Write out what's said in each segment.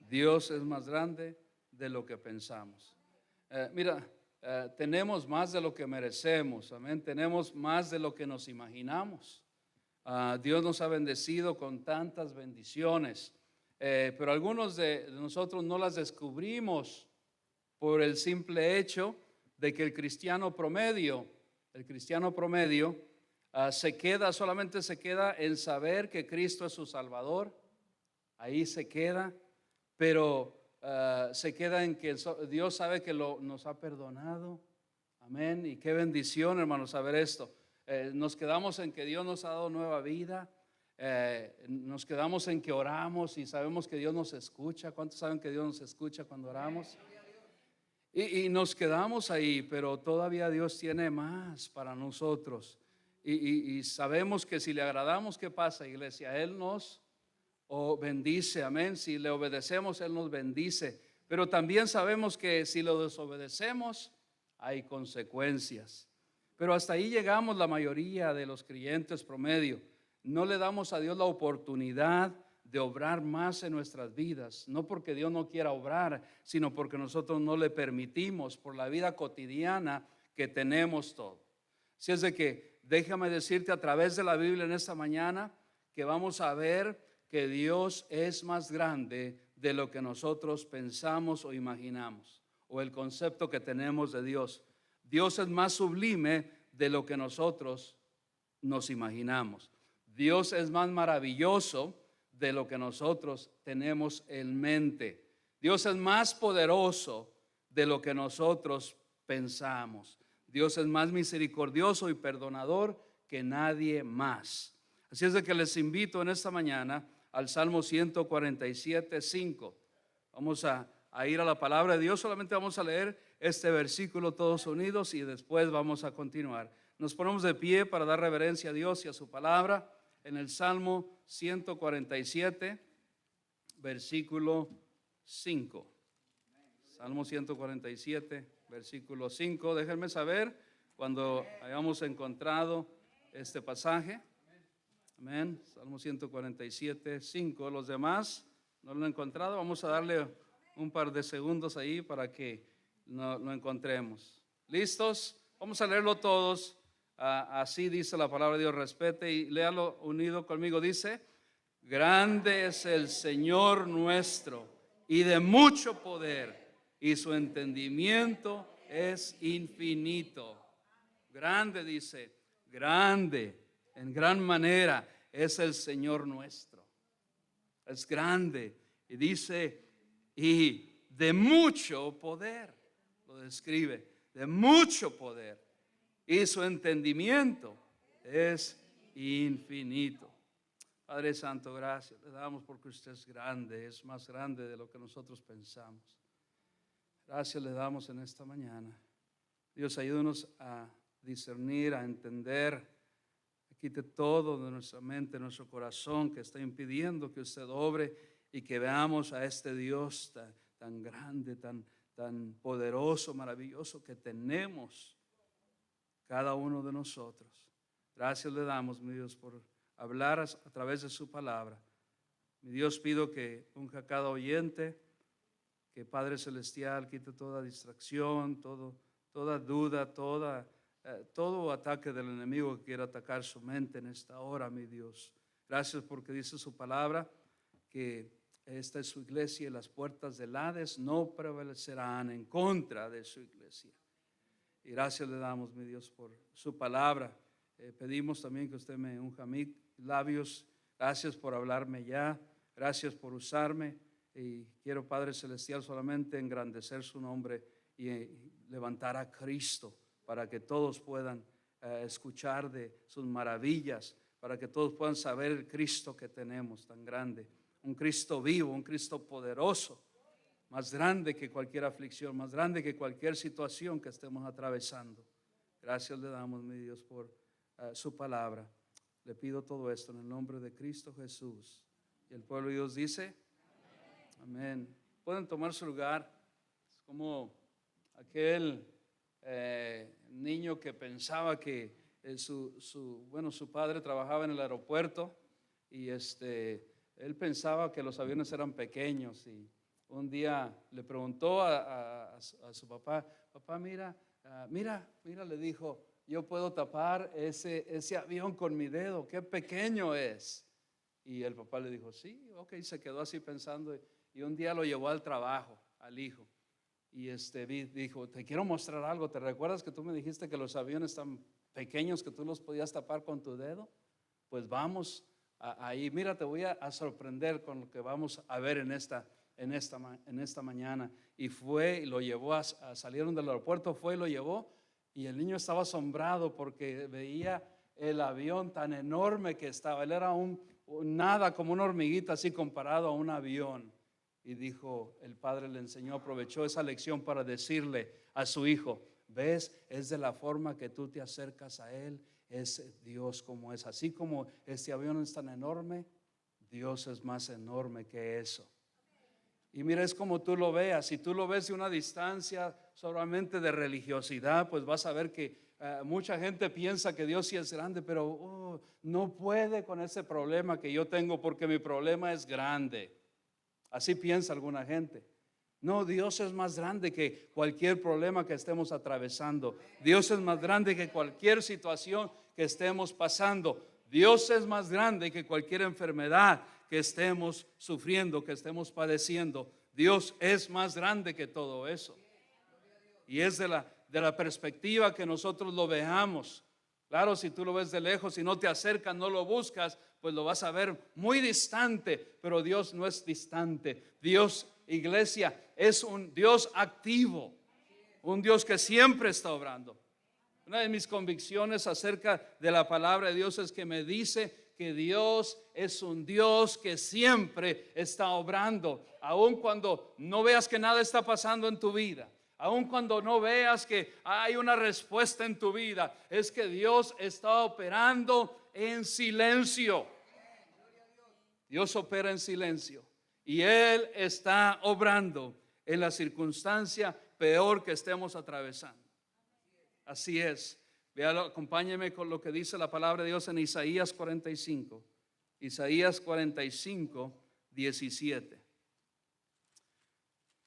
Dios es más grande de lo que pensamos. Mira, tenemos más de lo que merecemos, amén. Tenemos más de lo que nos imaginamos. Dios nos ha bendecido con tantas bendiciones, pero algunos de nosotros no las descubrimos por el simple hecho de que el cristiano promedio solamente se queda en saber que Cristo es su Salvador. Ahí se queda, pero se queda en que Dios sabe que nos ha perdonado. Amén. Y qué bendición, hermanos, saber esto. Nos quedamos en que Dios nos ha dado nueva vida. Nos quedamos en que oramos y sabemos que Dios nos escucha. ¿Cuántos saben que Dios nos escucha cuando oramos? Y nos quedamos ahí, pero todavía Dios tiene más para nosotros. Y sabemos que si le agradamos, ¿qué pasa, iglesia? Él nos bendice, amén. Si le obedecemos, Él nos bendice. Pero también sabemos que si lo desobedecemos, hay consecuencias. Pero hasta ahí llegamos la mayoría de los creyentes promedio. No le damos a Dios la oportunidad de obrar más en nuestras vidas, no porque Dios no quiera obrar, sino porque nosotros no le permitimos por la vida cotidiana que tenemos todo. Así es de que déjame decirte a través de la Biblia en esta mañana que vamos a ver que Dios es más grande de lo que nosotros pensamos o imaginamos, o el concepto que tenemos de Dios. Dios es más sublime de lo que nosotros nos imaginamos. Dios es más maravilloso de lo que nosotros tenemos en mente. Dios es más poderoso de lo que nosotros pensamos. Dios es más misericordioso y perdonador que nadie más. Así es de que les invito en esta mañana al Salmo 147, 5. Vamos a ir a la palabra de Dios. Solamente vamos a leer este versículo todos unidos y después vamos a continuar. Nos ponemos de pie para dar reverencia a Dios y a su palabra en el Salmo 147, versículo 5. Salmo 147, versículo 5. Déjenme saber cuando hayamos encontrado este pasaje. Amén. Salmo 147, 5. Los demás no lo han encontrado. Vamos a darle un par de segundos ahí para que lo encontremos. ¿Listos? Vamos a leerlo todos. Así dice la palabra de Dios. Respete y léalo unido conmigo. Dice: grande es el Señor nuestro y de mucho poder, y su entendimiento es infinito. Grande, dice, grande, en gran manera es el Señor nuestro. Es grande. Y dice, y de mucho poder, lo describe, de mucho poder. Y su entendimiento es infinito. Padre Santo, gracias le damos porque usted es grande, es más grande de lo que nosotros pensamos. Gracias le damos en esta mañana. Dios, ayúdanos a discernir, a entender. Quite todo de nuestra mente, nuestro corazón que está impidiendo que usted obre y que veamos a este Dios tan grande, tan poderoso, maravilloso que tenemos cada uno de nosotros. Gracias le damos, mi Dios, por hablar a través de su palabra. Mi Dios, pido que unja a cada oyente, que Padre Celestial quite toda distracción, toda duda, todo ataque del enemigo que quiera atacar su mente en esta hora, mi Dios. Gracias porque dice su palabra que esta es su iglesia y las puertas del Hades no prevalecerán en contra de su iglesia. Y gracias le damos, mi Dios, por su palabra. Pedimos también que usted me unja mis labios. Gracias por hablarme ya. Gracias por usarme. Y quiero, Padre Celestial, solamente engrandecer su nombre y levantar a Cristo para que todos puedan escuchar de sus maravillas, para que todos puedan saber el Cristo que tenemos tan grande. Un Cristo vivo, un Cristo poderoso, más grande que cualquier aflicción, más grande que cualquier situación que estemos atravesando. Gracias le damos, mi Dios, por su palabra. Le pido todo esto en el nombre de Cristo Jesús. Y el pueblo de Dios dice: amén. Pueden tomar su lugar. Es como aquel niño que pensaba que su padre trabajaba en el aeropuerto y él pensaba que los aviones eran pequeños y un día le preguntó a su papá, papá, mira, le dijo, yo puedo tapar ese avión con mi dedo, qué pequeño es. Y el papá le dijo, sí, ok, se quedó así pensando. Y un día lo llevó al trabajo, al hijo. Y dijo, te quiero mostrar algo. ¿Te recuerdas que tú me dijiste que los aviones tan pequeños que tú los podías tapar con tu dedo? Pues vamos ahí. Mira, te voy a sorprender con lo que vamos a ver en esta mañana. Y fue y lo llevó, salieron del aeropuerto, fue y lo llevó. Y el niño estaba asombrado porque veía el avión tan enorme que estaba. Él era nada, como una hormiguita así comparado a un avión. Y dijo, el padre le enseñó, aprovechó esa lección para decirle a su hijo, ves, es de la forma que tú te acercas a él, es Dios como es. Así como este avión es tan enorme, Dios es más enorme que eso. Y mira, es como tú lo veas. Si tú lo ves de una distancia solamente de religiosidad, pues vas a ver que mucha gente piensa que Dios sí es grande, pero no puede con ese problema que yo tengo porque mi problema es grande. Así piensa alguna gente. No, Dios es más grande que cualquier problema que estemos atravesando. Dios es más grande que cualquier situación que estemos pasando. Dios es más grande que cualquier enfermedad que estemos sufriendo, que estemos padeciendo. Dios es más grande que todo eso. Y es de la perspectiva que nosotros lo veamos. Claro, si tú lo ves de lejos, si no te acercas, no lo buscas, pues lo vas a ver muy distante. Pero Dios no es distante. Dios, iglesia, es un Dios activo, un Dios que siempre está obrando. Una de mis convicciones acerca de la palabra de Dios es que me dice que Dios es un Dios que siempre está obrando, aun cuando no veas que nada está pasando en tu vida. Aun cuando no veas que hay una respuesta en tu vida, es que Dios está operando en silencio. Dios opera en silencio y Él está obrando en la circunstancia peor que estemos atravesando. Así es. Véalo, acompáñeme con lo que dice la palabra de Dios en Isaías 45. Isaías 45, 17.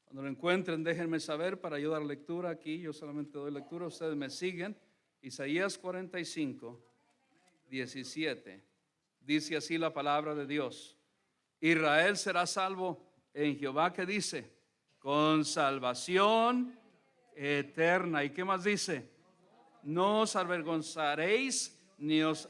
Cuando lo encuentren, déjenme saber para yo dar lectura aquí. Yo solamente doy lectura, ustedes me siguen. Isaías 45, 17. Dice así la palabra de Dios. Israel será salvo en Jehová, que dice, con salvación eterna. ¿Y qué más dice? No os avergonzaréis ni os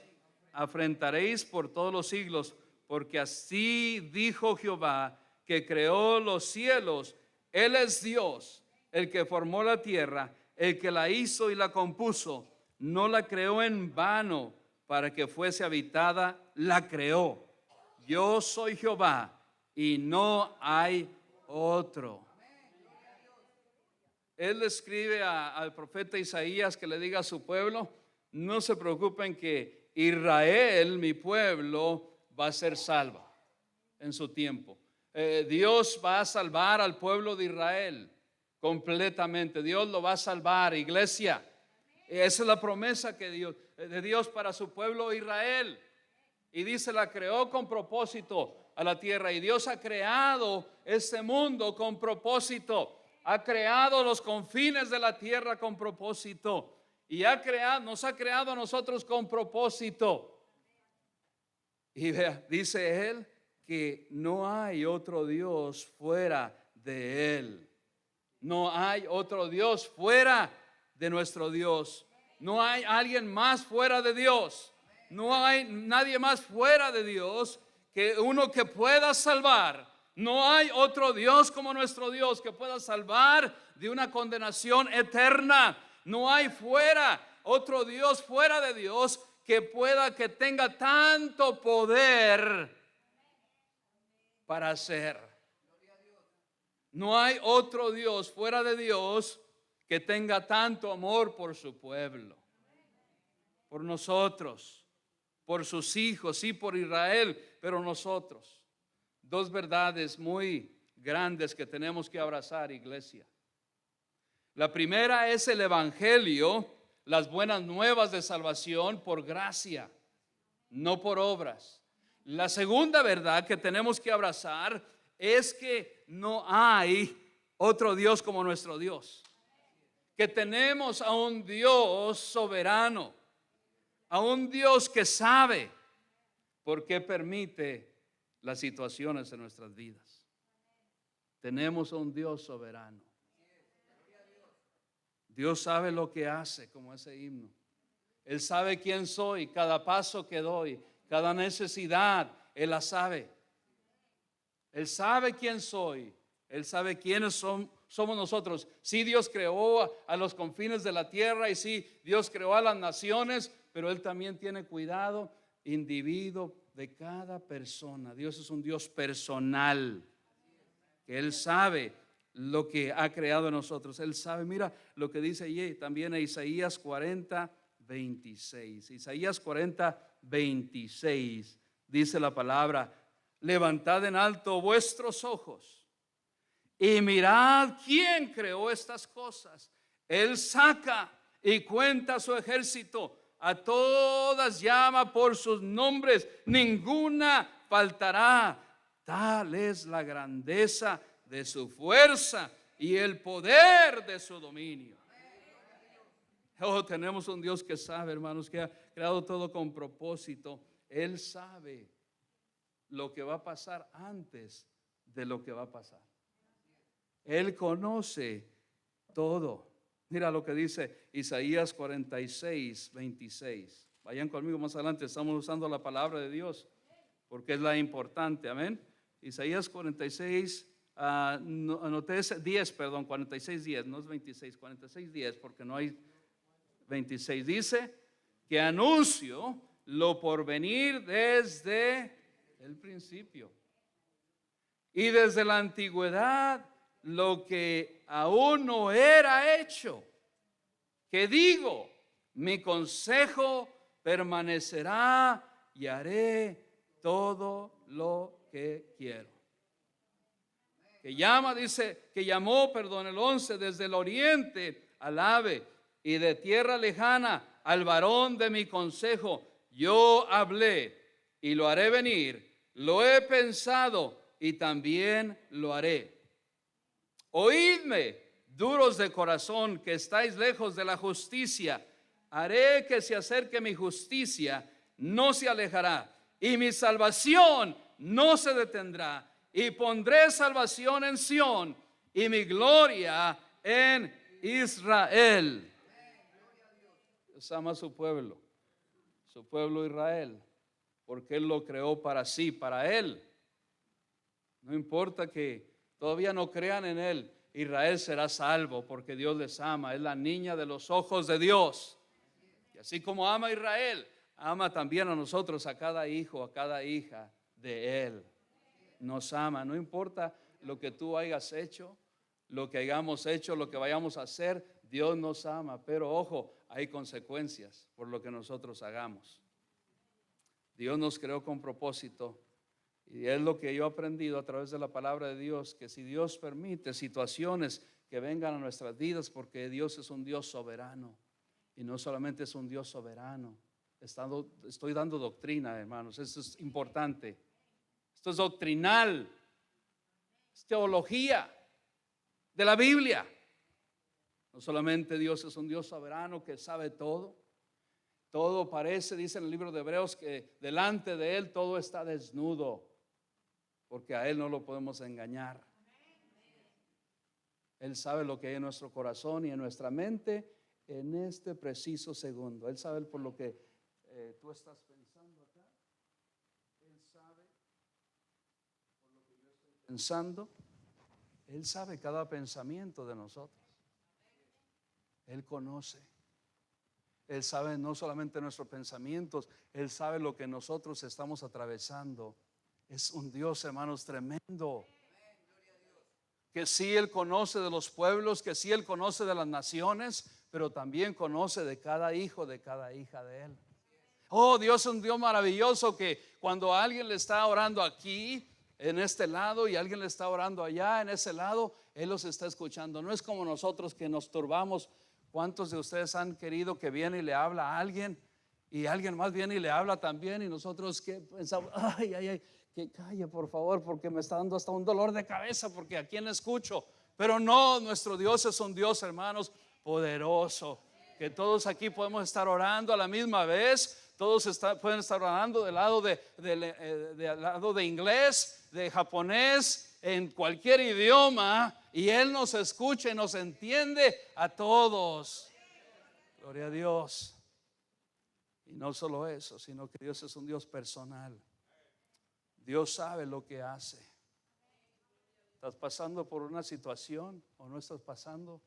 afrentaréis por todos los siglos, porque así dijo Jehová, que creó los cielos. Él es Dios, el que formó la tierra, el que la hizo y la compuso. No la creó en vano para que fuese habitada, la creó. Yo soy Jehová y no hay otro. Él le escribe al profeta Isaías que le diga a su pueblo, no se preocupen que Israel, mi pueblo, va a ser salvo en su tiempo. Dios va a salvar al pueblo de Israel completamente. Dios lo va a salvar, iglesia. Esa es la promesa de Dios para su pueblo Israel. Y dice, la creó con propósito a la tierra. Y Dios ha creado este mundo con propósito. Ha creado los confines de la tierra con propósito. Y nos ha creado a nosotros con propósito. Y vea, dice Él que no hay otro Dios fuera de Él. No hay otro Dios fuera de nuestro Dios. No hay alguien más fuera de Dios. No hay nadie más fuera de Dios que uno que pueda salvar. No hay otro Dios como nuestro Dios que pueda salvar de una condenación eterna. No hay otro Dios fuera de Dios que tenga tanto poder para hacer. No hay otro Dios fuera de Dios que tenga tanto amor por su pueblo, por nosotros, por sus hijos, sí, por Israel, pero nosotros. Dos verdades muy grandes que tenemos que abrazar, iglesia. La primera es el evangelio, las buenas nuevas de salvación por gracia, no por obras. La segunda verdad que tenemos que abrazar es que no hay otro Dios como nuestro Dios. Que tenemos a un Dios soberano, a un Dios que sabe por qué permite las situaciones en nuestras vidas. Tenemos a un Dios soberano. Dios sabe lo que hace, como ese himno. Él sabe quién soy, cada paso que doy, cada necesidad, Él la sabe. Él sabe quién soy, Él sabe quiénes somos nosotros. Sí, Dios creó a los confines de la tierra y sí, Dios creó a las naciones, pero Él también tiene cuidado individuo de cada persona. Dios es un Dios personal, que Él sabe lo que ha creado en nosotros. Él sabe, mira lo que dice allí también en Isaías 40:26. Isaías 40:26 dice la palabra: levantad en alto vuestros ojos y mirad quién creó estas cosas. Él saca y cuenta su ejército, a todas llama por sus nombres, ninguna faltará. Tal es la grandeza de su fuerza y el poder de su dominio. Oh, tenemos un Dios que sabe, hermanos, que ha creado todo con propósito. Él sabe lo que va a pasar antes de lo que va a pasar. Él conoce todo. Mira lo que dice Isaías 46:26. Vayan conmigo más adelante, estamos usando la palabra de Dios porque es la importante, amén. Isaías 46, anoté 10, perdón, 46:10, no es 26, 46:10, porque no hay 26. Dice que anuncio lo por venir desde el principio y desde la antigüedad lo que aún no era hecho, que digo, mi consejo permanecerá y haré todo lo que quiero. Que llama, dice, que llamó, perdón, el 11, desde el oriente al ave y de tierra lejana al varón de mi consejo. Yo hablé y lo haré venir, lo he pensado y también lo haré. Oídme, duros de corazón, que estáis lejos de la justicia. Haré que se acerque mi justicia, no se alejará, y mi salvación no se detendrá. Y pondré salvación en Sión y mi gloria en Israel. Dios ama a su pueblo Israel, porque Él lo creó para sí, para Él. No importa que todavía no crean en Él, Israel será salvo porque Dios les ama. Es la niña de los ojos de Dios. Y así como ama a Israel, ama también a nosotros, a cada hijo, a cada hija de Él. Nos ama, no importa lo que tú hayas hecho, lo que hayamos hecho, lo que vayamos a hacer, Dios nos ama. Pero ojo, hay consecuencias por lo que nosotros hagamos. Dios nos creó con propósito. Y es lo que yo he aprendido a través de la palabra de Dios, que si Dios permite situaciones que vengan a nuestras vidas, porque Dios es un Dios soberano. Y no solamente es un Dios soberano. Estoy dando doctrina, hermanos, esto es importante. Esto es doctrinal, es teología de la Biblia. No solamente Dios es un Dios soberano que sabe todo. Todo parece, dice en el libro de Hebreos, que delante de Él todo está desnudo, porque a Él no lo podemos engañar. Él sabe lo que hay en nuestro corazón y en nuestra mente en este preciso segundo. Él sabe por lo que tú estás pensando acá. Él sabe por lo que yo estoy pensando. Él sabe cada pensamiento de nosotros. Él conoce. Él sabe no solamente nuestros pensamientos, Él sabe lo que nosotros estamos atravesando. Es un Dios, hermanos, tremendo. Que sí Él conoce de los pueblos, que sí Él conoce de las naciones, pero también conoce de cada hijo, de cada hija de Él. Oh, Dios es un Dios maravilloso, que cuando alguien le está orando aquí, en este lado, y alguien le está orando allá, en ese lado, Él los está escuchando. No es como nosotros que nos turbamos. ¿Cuántos de ustedes han querido que viene y le habla a alguien y alguien más viene y le habla también, y nosotros que pensamos, ay, que calle por favor, porque me está dando hasta un dolor de cabeza, porque a quién escucho. Pero no, nuestro Dios es un Dios, hermanos, poderoso, que todos aquí podemos estar orando a la misma vez. Todos pueden estar orando del lado del lado de inglés, de japonés, en cualquier idioma, y Él nos escucha y nos entiende a todos. Gloria a Dios. Y no solo eso, sino que Dios es un Dios personal. Dios sabe lo que hace. ¿Estás pasando por una situación o no estás pasando?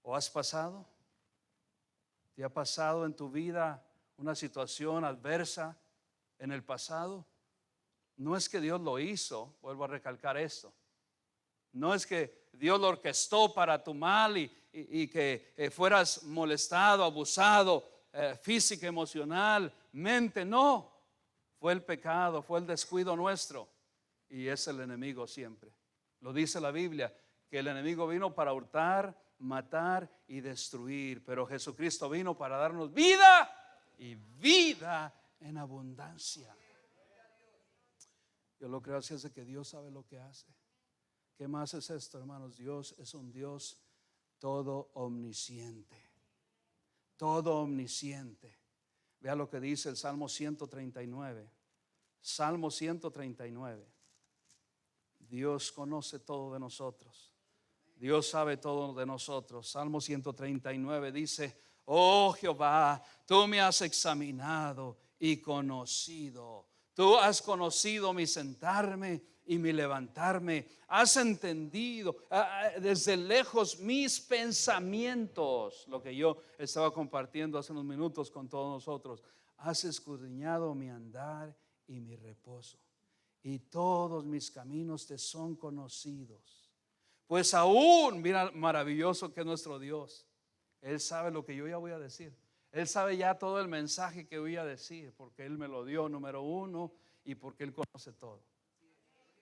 ¿O has pasado? ¿Te ha pasado en tu vida una situación adversa en el pasado? No es que Dios lo hizo, vuelvo a recalcar esto. No es que Dios lo orquestó para tu mal y que fueras molestado, abusado, física, emocionalmente. No, fue el pecado, fue el descuido nuestro. Y es el enemigo siempre. Lo dice la Biblia, que el enemigo vino para hurtar, matar y destruir. Pero Jesucristo vino para darnos vida y vida en abundancia. Yo lo creo así, es de que Dios sabe lo que hace. ¿Qué más es esto, hermanos? Dios es un Dios todo omnisciente. Todo omnisciente. Vea lo que dice el Salmo 139. Salmo 139. Dios conoce todo de nosotros. Dios sabe todo de nosotros. Salmo 139 dice: oh Jehová, tú me has examinado y conocido. Tú has conocido mi sentarme y mi levantarme. Has entendido desde lejos mis pensamientos. Lo que yo estaba compartiendo hace unos minutos con todos nosotros. Has escudriñado mi andar y mi reposo, y todos mis caminos te son conocidos. Pues aún, mira maravilloso que es nuestro Dios. Él sabe lo que yo ya voy a decir. Él sabe ya todo el mensaje que voy a decir, porque Él me lo dio, número uno, y porque Él conoce todo.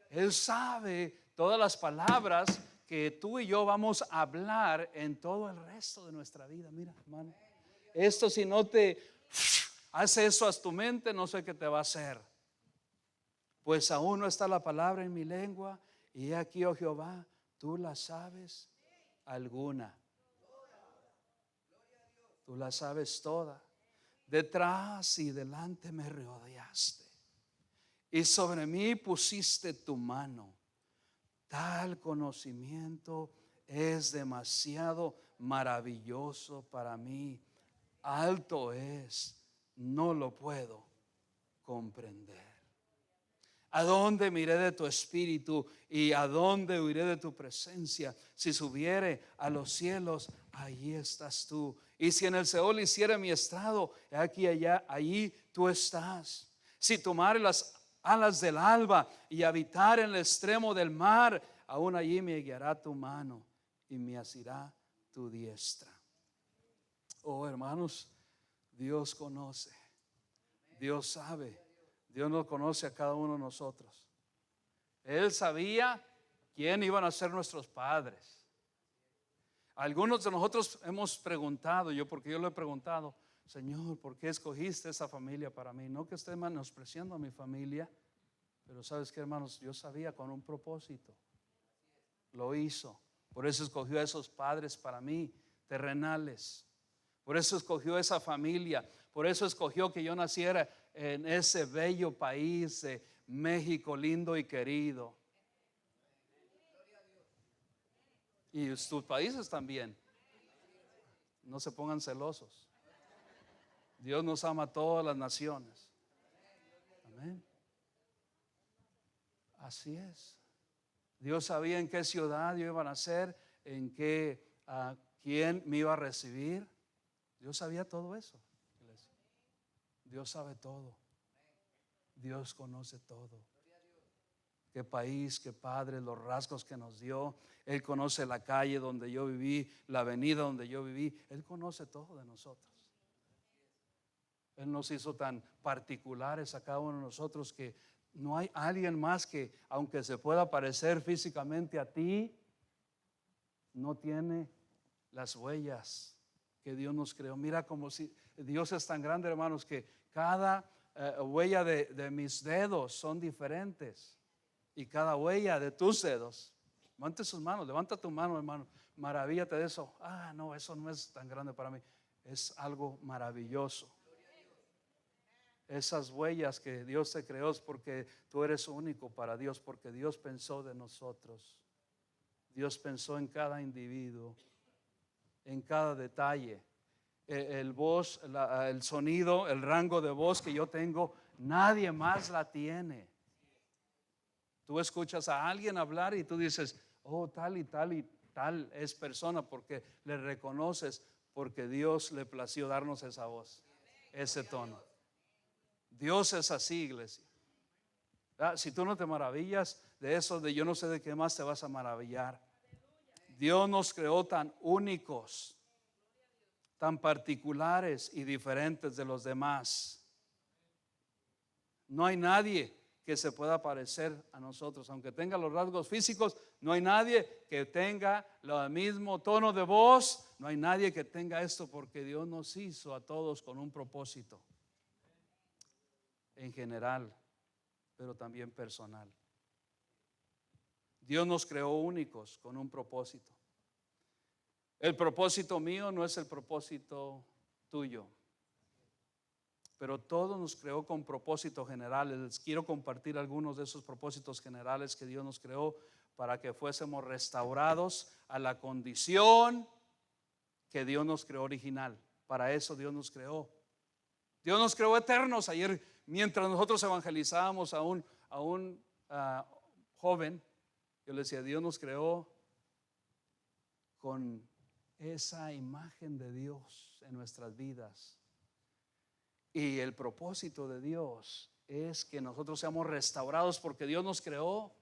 Él sabe todas las palabras que tú y yo vamos a hablar en todo el resto de nuestra vida. Mira, hermano, esto si no te hace eso a tu mente, no sé qué te va a hacer. Pues aún no está la palabra en mi lengua, y he aquí, oh Jehová, tú la sabes alguna. Tú la sabes toda. Detrás y delante me rodeaste, y sobre mí pusiste tu mano. Tal conocimiento es demasiado maravilloso para mí. Alto es, no lo puedo comprender. ¿A dónde miré de tu espíritu y a dónde huiré de tu presencia? Si subiere a los cielos, allí estás tú. Y si en el Seol hiciere mi estrado, aquí allá, allí tú estás. Si tomare las alas del alba y habitar en el extremo del mar, aún allí me guiará tu mano y me asirá tu diestra. Oh, hermanos, Dios conoce, Dios sabe. Dios nos conoce a cada uno de nosotros. Él sabía quién iban a ser nuestros padres. Algunos de nosotros hemos preguntado, porque yo lo he preguntado: Señor, ¿por qué escogiste esa familia para mí? No que esté menospreciando a mi familia, pero sabes qué, hermanos, yo sabía con un propósito. Lo hizo. Por eso escogió a esos padres para mí, terrenales. Por eso escogió esa familia. Por eso escogió que yo naciera en ese bello país de México, lindo y querido. Y tus países también. No se pongan celosos. Dios nos ama a todas las naciones. Amén. Así es. Dios sabía en qué ciudad yo iba a nacer, en qué, quién me iba a recibir. Dios sabía todo eso. Dios sabe todo. Dios conoce todo. Qué país, qué padre, los rasgos que nos dio. Él conoce la calle donde yo viví, la avenida donde yo viví. Él conoce todo de nosotros. Él nos hizo tan particulares a cada uno de nosotros que no hay alguien más que, aunque se pueda parecer físicamente a ti, no tiene las huellas que Dios nos creó. Mira, como si Dios es tan grande, hermanos, que cada huella de mis dedos son diferentes. Y cada huella de tus dedos. Levanta sus manos, levanta tu mano, hermano. Maravíllate de eso. No, eso no es tan grande para mí. Es algo maravilloso. Esas huellas que Dios te creó es porque tú eres único para Dios, porque Dios pensó de nosotros. Dios pensó en cada individuo, en cada detalle. El voz, el sonido, el rango de voz que yo tengo, nadie más la tiene. Tú escuchas a alguien hablar y tú dices, oh, tal y tal y tal es persona, porque le reconoces, porque Dios le plació darnos esa voz, ese tono. Dios es así, iglesia. Si tú no te maravillas de eso, de yo no sé de qué más te vas a maravillar. Dios nos creó tan únicos, tan particulares y diferentes de los demás. No hay nadie que se pueda parecer a nosotros, aunque tenga los rasgos físicos. No hay nadie que tenga el mismo tono de voz. No hay nadie que tenga esto, porque Dios nos hizo a todos con un propósito, en general, pero también personal. Dios nos creó únicos con un propósito. El propósito mío no es el propósito tuyo, pero todos nos creó con propósitos generales. Les quiero compartir algunos de esos propósitos generales que Dios nos creó para que fuésemos restaurados a la condición que Dios nos creó original. Para eso Dios nos creó. Dios nos creó eternos. Ayer, mientras nosotros evangelizábamos a un joven, yo le decía, Dios nos creó con esa imagen de Dios en nuestras vidas. Y el propósito de Dios es que nosotros seamos restaurados, porque Dios nos creó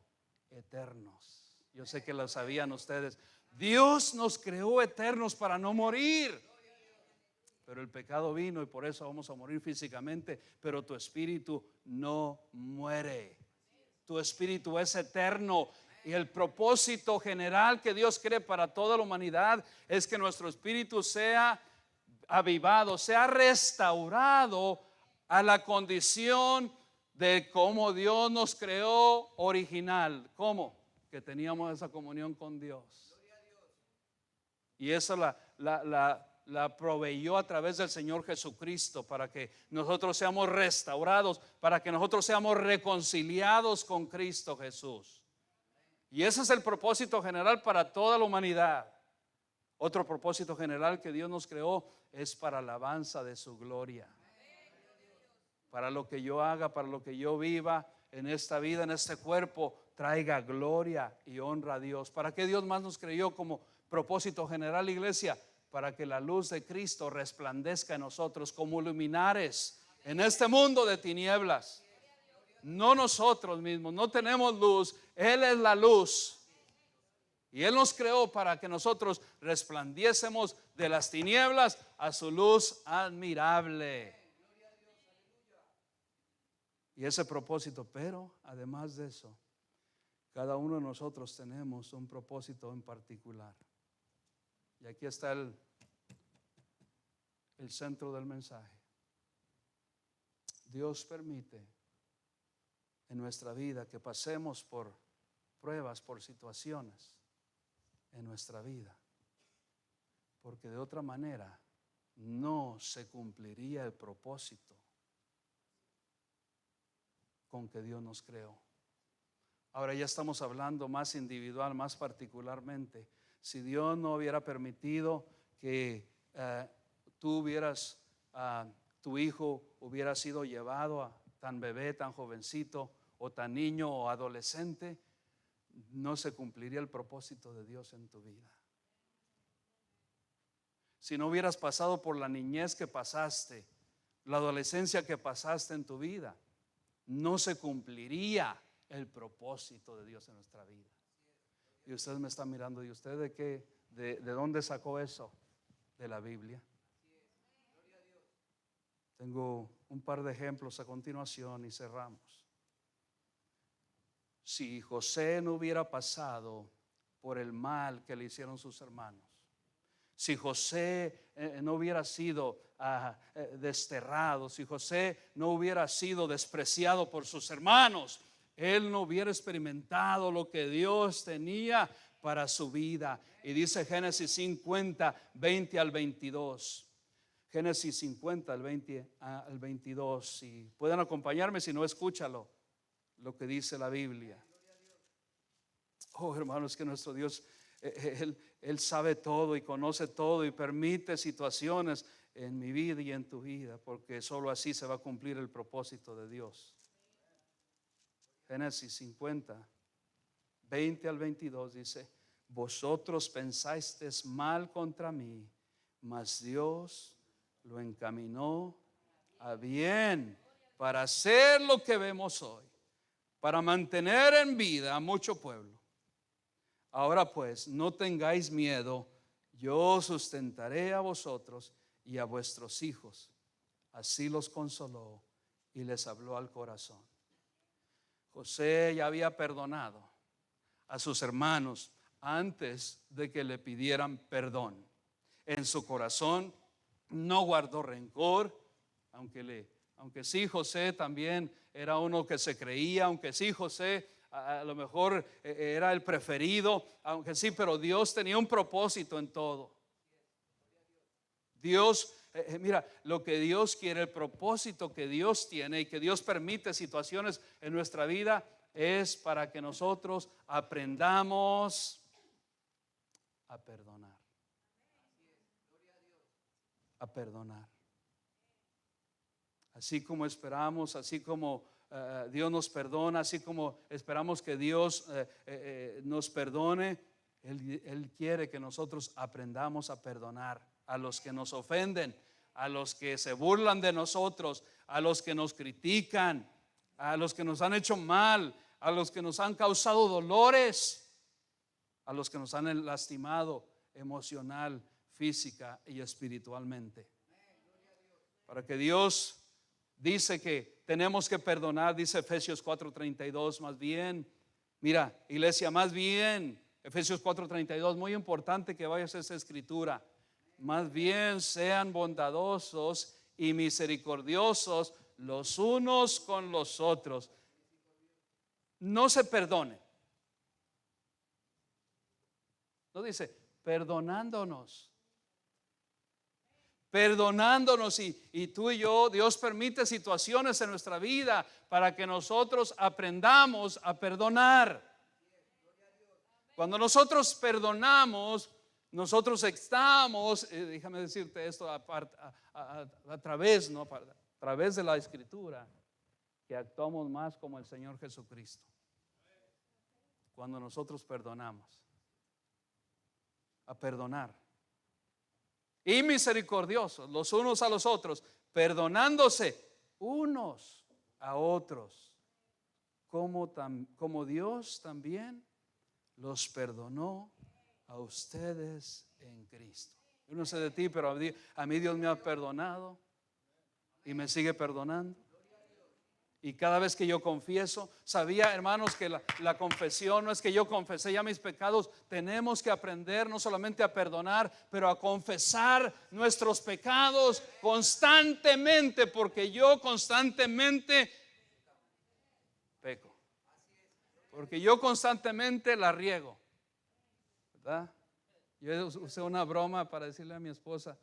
eternos. Yo sé que lo sabían ustedes. Dios nos creó eternos para no morir. Pero el pecado vino y por eso vamos a morir físicamente. Pero tu espíritu no muere. Tu espíritu es eterno. Y el propósito general que Dios cree para toda la humanidad es que nuestro espíritu sea avivado, sea restaurado a la condición de como Dios nos creó original. ¿Cómo? Que teníamos esa comunión con Dios. Y eso la proveyó a través del Señor Jesucristo, para que nosotros seamos restaurados, para que nosotros seamos reconciliados con Cristo Jesús. Y ese es el propósito general para toda la humanidad. Otro propósito general que Dios nos creó es para la alabanza de su gloria. Para lo que yo haga, para lo que yo viva en esta vida, en este cuerpo, traiga gloria y honra a Dios. ¿Para qué Dios más nos creyó como propósito general, iglesia? Para que la luz de Cristo resplandezca en nosotros como luminares en este mundo de tinieblas. No nosotros mismos, no tenemos luz, Él es la luz. Y Él nos creó para que nosotros resplandiésemos de las tinieblas a su luz admirable. Y ese propósito, pero además de eso, cada uno de nosotros tenemos un propósito en particular. Y aquí está el centro del mensaje. Dios permite en nuestra vida que pasemos por pruebas, por situaciones en nuestra vida, porque de otra manera no se cumpliría el propósito con que Dios nos creó. Ahora ya estamos hablando más individual, más particularmente. Si Dios no hubiera permitido que tu hijo hubiera sido llevado tan bebé, tan jovencito, o tan niño o adolescente, no se cumpliría el propósito de Dios en tu vida. Si no hubieras pasado por la niñez que pasaste, la adolescencia que pasaste en tu vida, no se cumpliría el propósito de Dios en nuestra vida. Y usted me está mirando, ¿y usted de qué? ¿De dónde sacó eso? De la Biblia. Tengo un par de ejemplos a continuación y cerramos. Si José no hubiera pasado por el mal que le hicieron sus hermanos, Si José no hubiera sido desterrado, si José no hubiera sido despreciado por sus hermanos, él no hubiera experimentado lo que Dios tenía para su vida. Y dice Génesis 50, 20 al 22. Génesis 50, al 20 al 22. Si pueden acompañarme, si no, escúchalo, lo que dice la Biblia. Oh, hermanos, que nuestro Dios, Él sabe todo y conoce todo y permite situaciones en mi vida y en tu vida, porque solo así se va a cumplir el propósito de Dios. Génesis 50, 20 al 22 dice: vosotros pensasteis mal contra mí, mas Dios lo encaminó a bien para hacer lo que vemos hoy, para mantener en vida a mucho pueblo. Ahora pues, no tengáis miedo, yo sustentaré a vosotros y a vuestros hijos. Así los consoló y les habló al corazón. José ya había perdonado a sus hermanos antes de que le pidieran perdón. En su corazón no guardó rencor, aunque sí José también era uno que se creía, aunque sí José a lo mejor era el preferido, aunque sí, pero Dios tenía un propósito en todo. Dios, mira, lo que Dios quiere, el propósito que Dios tiene y que Dios permite situaciones en nuestra vida es para que nosotros aprendamos a perdonar. A perdonar. Así como esperamos, así como Dios nos perdona, así como esperamos que Dios nos perdone, Él quiere que nosotros aprendamos a perdonar a los que nos ofenden, a los que se burlan de nosotros, a los que nos critican, a los que nos han hecho mal, a los que nos han causado dolores, a los que nos han lastimado emocional, física y espiritualmente. Para que Dios dice que tenemos que perdonar, dice Efesios 4:32, más bien, mira, iglesia, más bien, Efesios 4:32, muy importante que vayas a esa escritura. Más bien sean bondadosos y misericordiosos los unos con los otros. No se perdonen. No dice perdonándonos. Perdonándonos y tú y yo, Dios permite situaciones en nuestra vida para que nosotros aprendamos a perdonar. Cuando nosotros perdonamos, nosotros estamos, déjame decirte esto a través de la Escritura, que actuamos más como el Señor Jesucristo. Cuando nosotros perdonamos, a perdonar. Y misericordiosos los unos a los otros, perdonándose unos a otros, como Dios también los perdonó a ustedes en Cristo. Yo no sé de ti, pero a mí Dios me ha perdonado y me sigue perdonando. Y cada vez que yo confieso, sabía, hermanos, que la confesión no es que yo confesé ya mis pecados. Tenemos que aprender no solamente a perdonar, pero a confesar nuestros pecados constantemente, porque yo constantemente peco, porque yo constantemente la riego, ¿verdad? Yo usé una broma para decirle a mi esposa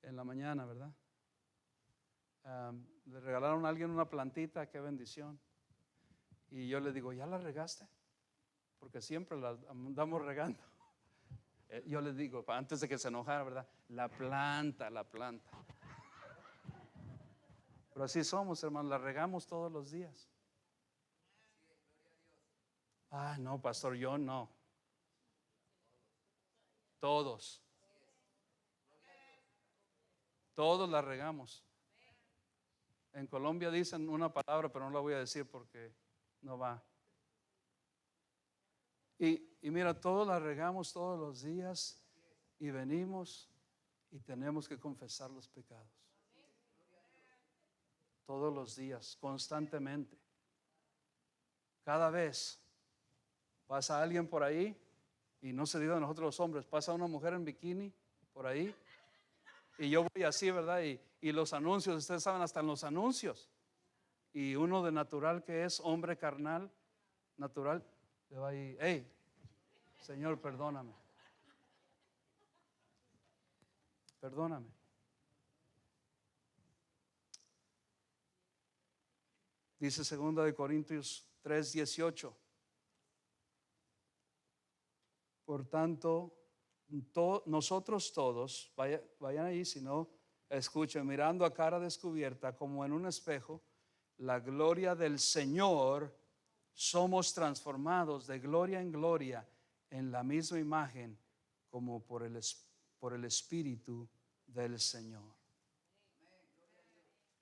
en la mañana, ¿verdad? Le regalaron a alguien una plantita, qué bendición. Y yo le digo, ¿ya la regaste? Porque siempre la andamos regando. Yo le digo, antes de que se enojara, ¿verdad? La planta. Pero así somos, hermanos, la regamos todos los días. Ah, no, pastor, yo no. Todos la regamos. En Colombia dicen una palabra, pero no la voy a decir porque no va. Y mira, todos la regamos todos los días y venimos y tenemos que confesar los pecados. Todos los días, constantemente. Cada vez pasa alguien por ahí, y no se diga de nosotros los hombres, pasa una mujer en bikini por ahí. Y yo voy así, ¿verdad? Y los anuncios, ustedes saben, hasta en los anuncios. Y uno de natural que es hombre carnal, natural, le va ahí, hey, Señor, perdóname. Perdóname. Dice 2 Corintios 3:18. Por tanto, nosotros todos, vayan ahí, si no, escuchen, mirando a cara descubierta como en un espejo, la gloria del Señor, somos transformados de gloria en gloria en la misma imagen como por el Espíritu del Señor.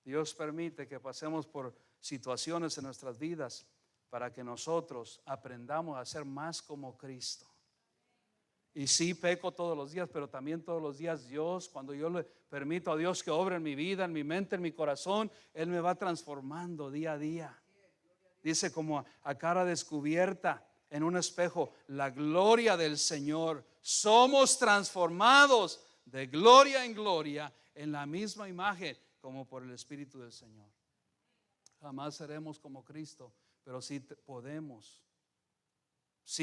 Dios permite que pasemos por situaciones en nuestras vidas para que nosotros aprendamos a ser más como Cristo. Y sí, peco todos los días, pero también todos los días Dios, cuando yo le permito a Dios que obre en mi vida, en mi mente, en mi corazón, Él me va transformando día a día. Dice como a cara descubierta en un espejo, la gloria del Señor. Somos transformados de gloria en gloria en la misma imagen como por el Espíritu del Señor. Jamás seremos como Cristo, pero sí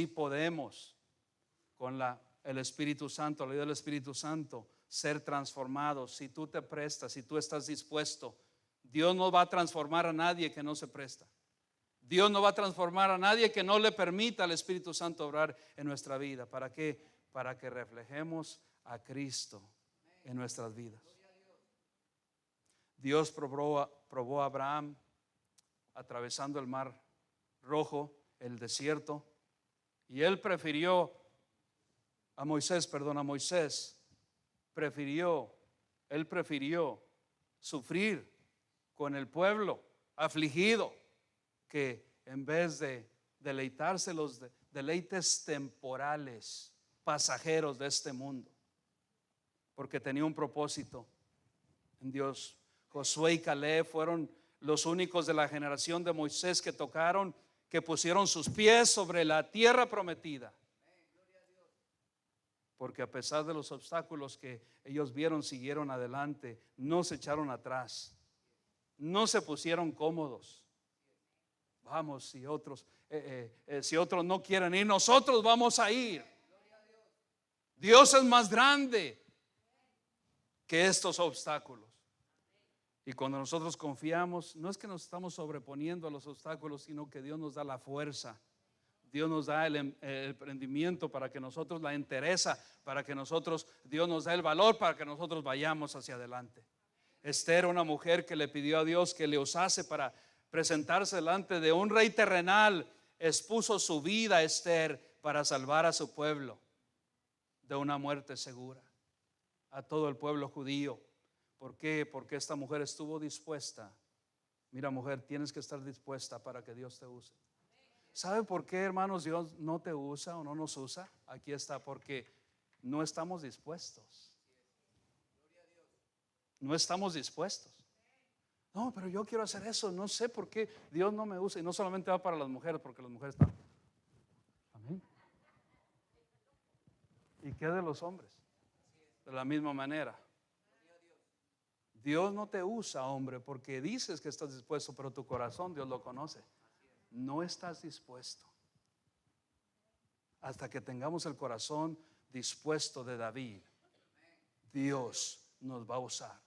podemos con el Espíritu Santo, la ayuda del Espíritu Santo, ser transformados. Si tú te prestas, si tú estás dispuesto, Dios no va a transformar a nadie que no se presta. Dios no va a transformar a nadie que no le permita al Espíritu Santo obrar en nuestra vida. ¿Para qué? Para que reflejemos a Cristo en nuestras vidas. Dios probó a Abraham atravesando el mar Rojo, el desierto, y él prefirió Moisés prefirió sufrir con el pueblo afligido que en vez de deleitarse los deleites temporales, pasajeros de este mundo, porque tenía un propósito en Dios. Josué y Caleb fueron los únicos de la generación de Moisés que pusieron sus pies sobre la tierra prometida. Porque a pesar de los obstáculos que ellos vieron, siguieron adelante, no se echaron atrás, no se pusieron cómodos. Vamos, si otros no quieren ir, nosotros vamos a ir. Dios es más grande que estos obstáculos. Y cuando nosotros confiamos, no es que nos estamos sobreponiendo a los obstáculos, sino que Dios nos da la fuerza. Dios nos da el emprendimiento para que nosotros, la entereza para que nosotros, Dios nos da el valor para que nosotros vayamos hacia adelante. Esther, una mujer que le pidió a Dios que le usase para presentarse delante de un rey terrenal, expuso su vida, Esther, para salvar a su pueblo de una muerte segura, a todo el pueblo judío. ¿Por qué? Porque esta mujer estuvo dispuesta. Mira, mujer, tienes que estar dispuesta para que Dios te use. ¿Sabe por qué, hermanos, Dios no te usa o no nos usa? Aquí está, porque no estamos dispuestos. No estamos dispuestos. No, pero yo quiero hacer eso. No sé por qué Dios no me usa. Y no solamente va para las mujeres, porque las mujeres están. Amén. ¿Y qué de los hombres? De la misma manera. Dios no te usa, hombre, porque dices que estás dispuesto, pero tu corazón Dios lo conoce. No estás dispuesto. Hasta que tengamos el corazón dispuesto de David, Dios nos va a usar.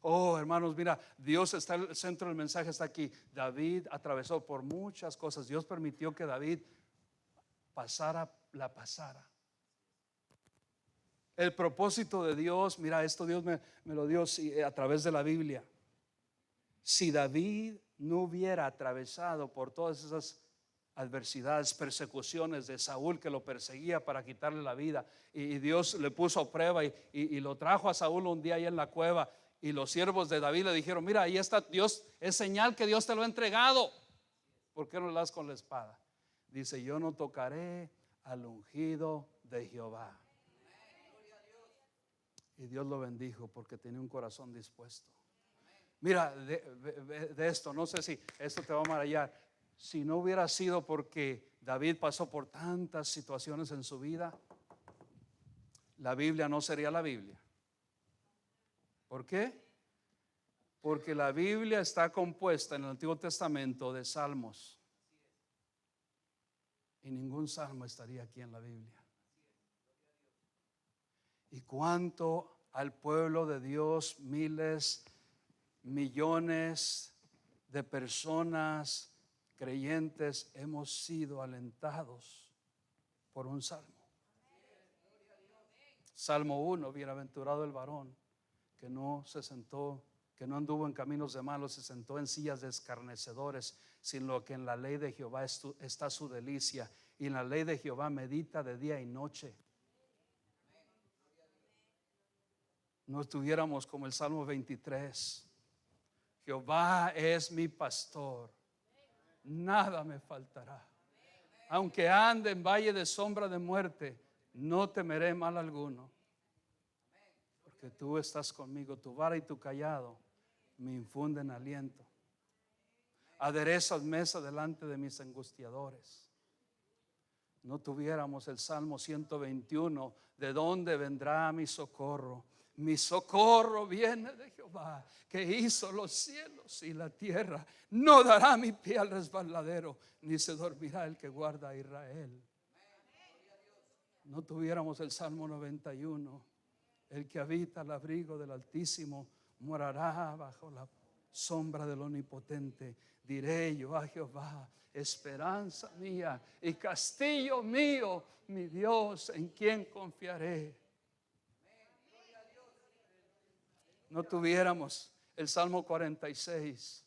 Oh, hermanos, mira, Dios está, el centro del mensaje está aquí. David atravesó por muchas cosas. Dios permitió que David la pasara. El propósito de Dios, mira, esto Dios me lo dio a través de la Biblia. Si David no hubiera atravesado por todas esas adversidades, persecuciones de Saúl que lo perseguía para quitarle la vida, y Dios le puso a prueba y lo trajo a Saúl un día ahí en la cueva, y los siervos de David le dijeron: mira, ahí está Dios, es señal que Dios te lo ha entregado. ¿Por qué no le das con la espada? Dice: yo no tocaré al ungido de Jehová. Y Dios lo bendijo porque tenía un corazón dispuesto. Mira, de esto, no sé si esto te va a maravillar. Si no hubiera sido porque David pasó por tantas situaciones en su vida, la Biblia no sería la Biblia. ¿Por qué? Porque la Biblia está compuesta en el Antiguo Testamento de salmos. Y ningún salmo estaría aquí en la Biblia. Y cuánto al pueblo de Dios, miles, millones de personas creyentes hemos sido alentados por un salmo. Salmo 1, bienaventurado el varón que no se sentó, que no anduvo en caminos de malos, se sentó en sillas de escarnecedores, sino que en la ley de Jehová está su delicia, y en la ley de Jehová medita de día y noche. No estuviéramos como el Salmo 23. Jehová es mi pastor, nada me faltará. Aunque ande en valle de sombra de muerte, no temeré mal alguno, porque tú estás conmigo. Tu vara y tu cayado me infunden aliento. Aderezas mesa delante de mis angustiadores. No tuviéramos el Salmo 121, ¿de dónde vendrá mi socorro? Mi socorro viene de Jehová, que hizo los cielos y la tierra. No dará mi pie al resbaladero, ni se dormirá el que guarda a Israel. No tuviéramos el Salmo 91, el que habita al abrigo del Altísimo morará bajo la sombra del Omnipotente. Diré yo a Jehová, esperanza mía y castillo mío, mi Dios, en quien confiaré. No tuviéramos el Salmo 46,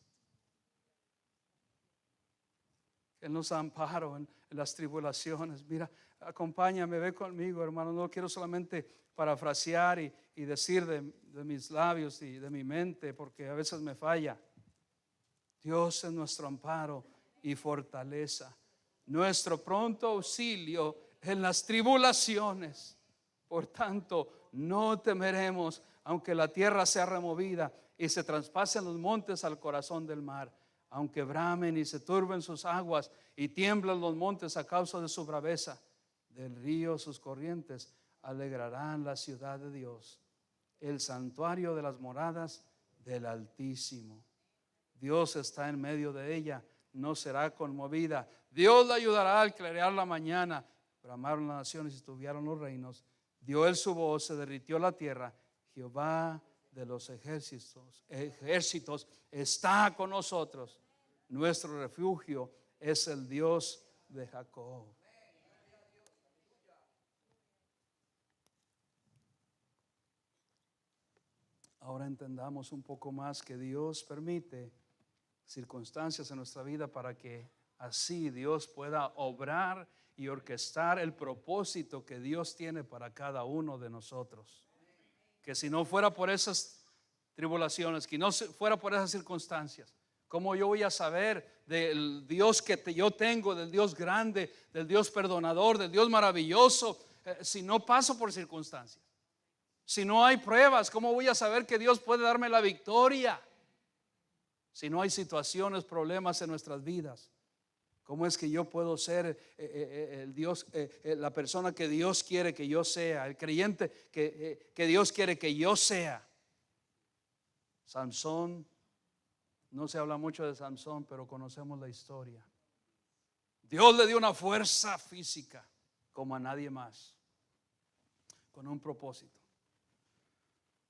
Él nos ampara en las tribulaciones. Mira, acompáñame, ve conmigo, hermano. No quiero solamente parafrasear y decir de mis labios y de mi mente, porque a veces me falla. Dios es nuestro amparo y fortaleza, nuestro pronto auxilio en las tribulaciones. Por tanto, no temeremos, aunque la tierra sea removida y se traspasen los montes al corazón del mar, aunque bramen y se turben sus aguas y tiemblen los montes a causa de su braveza. Del río sus corrientes alegrarán la ciudad de Dios, el santuario de las moradas del Altísimo. Dios está en medio de ella, no será conmovida. Dios la ayudará al clarear la mañana. Bramaron las naciones y estuvieron los reinos. Dio él su voz, se derritió la tierra. Jehová de los ejércitos está con nosotros. Nuestro refugio es el Dios de Jacob. Ahora entendamos un poco más que Dios permite circunstancias en nuestra vida para que así Dios pueda obrar y orquestar el propósito que Dios tiene para cada uno de nosotros. Que si no fuera por esas tribulaciones, que no fuera por esas circunstancias, ¿cómo yo voy a saber del Dios que yo tengo, del Dios grande, del Dios perdonador, del Dios maravilloso, si no paso por circunstancias? Si no hay pruebas, ¿cómo voy a saber que Dios puede darme la victoria? Si no hay situaciones, problemas en nuestras vidas, ¿cómo es que yo puedo ser el Dios, la persona que Dios quiere que yo sea, el creyente que Dios quiere que yo sea? Sansón, no se habla mucho de Sansón, pero conocemos la historia. Dios le dio una fuerza física como a nadie más, con un propósito.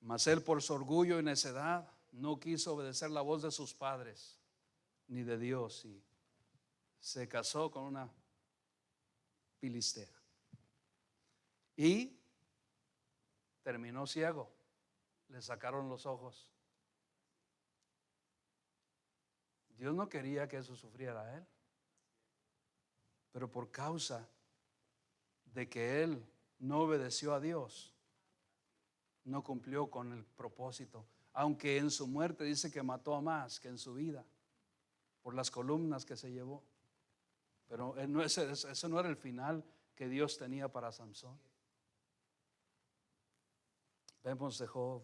Mas él, por su orgullo y necedad, no quiso obedecer la voz de sus padres ni de Dios, y se casó con una filistea y terminó ciego. Le sacaron los ojos. Dios no quería que eso sufriera él, pero por causa de que él no obedeció a Dios, no cumplió con el propósito, aunque en su muerte dice que mató a más que en su vida por las columnas que se llevó. Pero ese no era el final que Dios tenía para Sansón. Vemos de Job,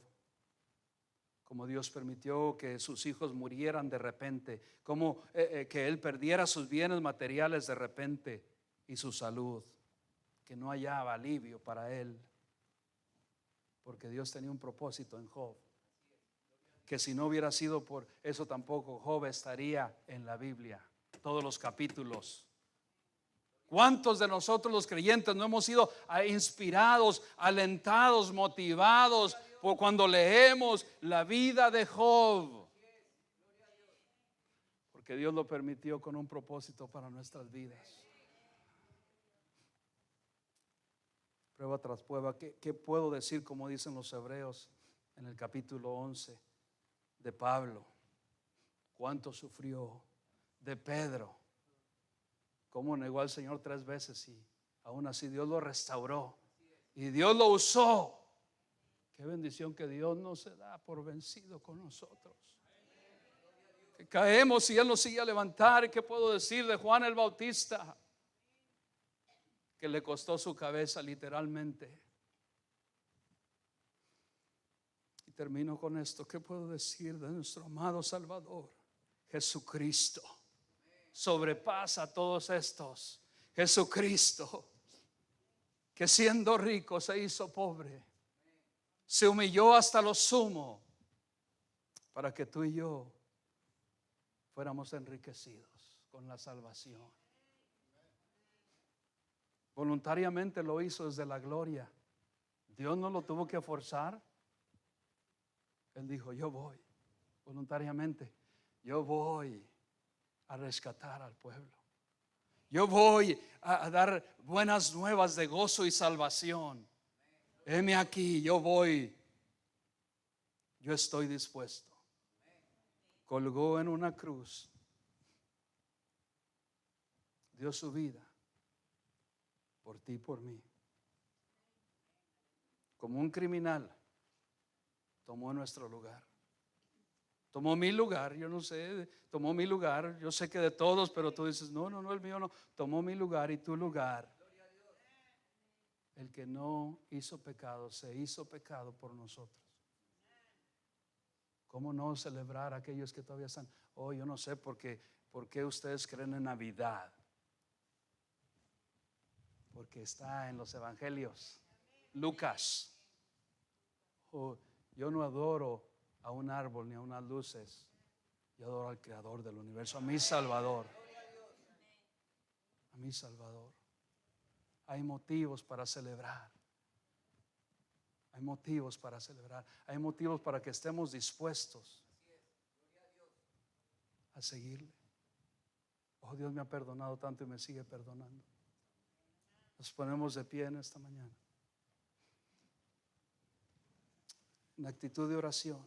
como Dios permitió que sus hijos murieran de repente, como que él perdiera sus bienes materiales de repente y su salud, que no hallaba alivio para él. porque Dios tenía un propósito en Job, que si no hubiera sido por eso tampoco Job estaría en la Biblia, todos los capítulos. ¿Cuántos de nosotros los creyentes no hemos sido inspirados, alentados, motivados por cuando leemos la vida de Job? Porque Dios lo permitió con un propósito para nuestras vidas. Prueba tras prueba. ¿Qué puedo decir, como dicen los hebreos en el capítulo 11 de Pablo? ¿Cuánto sufrió? De Pedro, cómo negó al Señor 3 veces y aún así Dios lo restauró y Dios lo usó. Qué bendición que Dios no se da por vencido con nosotros, que caemos y Él nos sigue a levantar. ¿Qué puedo decir de Juan el Bautista? Que le costó su cabeza literalmente. Y termino con esto. ¿Qué puedo decir de nuestro amado Salvador? Jesucristo sobrepasa a todos estos. Jesucristo, que siendo rico se hizo pobre, se humilló hasta lo sumo para que tú y yo fuéramos enriquecidos con la salvación. Voluntariamente lo hizo desde la gloria. Dios no lo tuvo que forzar. Él dijo: yo voy voluntariamente, yo voy a rescatar al pueblo, yo voy a dar buenas nuevas de gozo y salvación. Heme aquí, yo voy, yo estoy dispuesto. Colgó en una cruz, dio su vida por ti y por mí. Como un criminal tomó nuestro lugar, tomó mi lugar. Yo no sé, tomó mi lugar. Yo sé que de todos, pero tú dices: no, el mío no. Tomó mi lugar y tu lugar. El que no hizo pecado se hizo pecado por nosotros. ¿Cómo no celebrar a aquellos que todavía están? Oh, yo no sé por qué ustedes creen en Navidad. Porque está en los evangelios. Lucas. Oh, yo no adoro a un árbol ni a unas luces. Yo adoro al Creador del universo, a mi Salvador. A mi Salvador. Hay motivos para celebrar. Hay motivos para celebrar. Hay motivos para que estemos dispuestos a seguirle. Oh, Dios me ha perdonado tanto y me sigue perdonando. Nos ponemos de pie en esta mañana, en actitud de oración.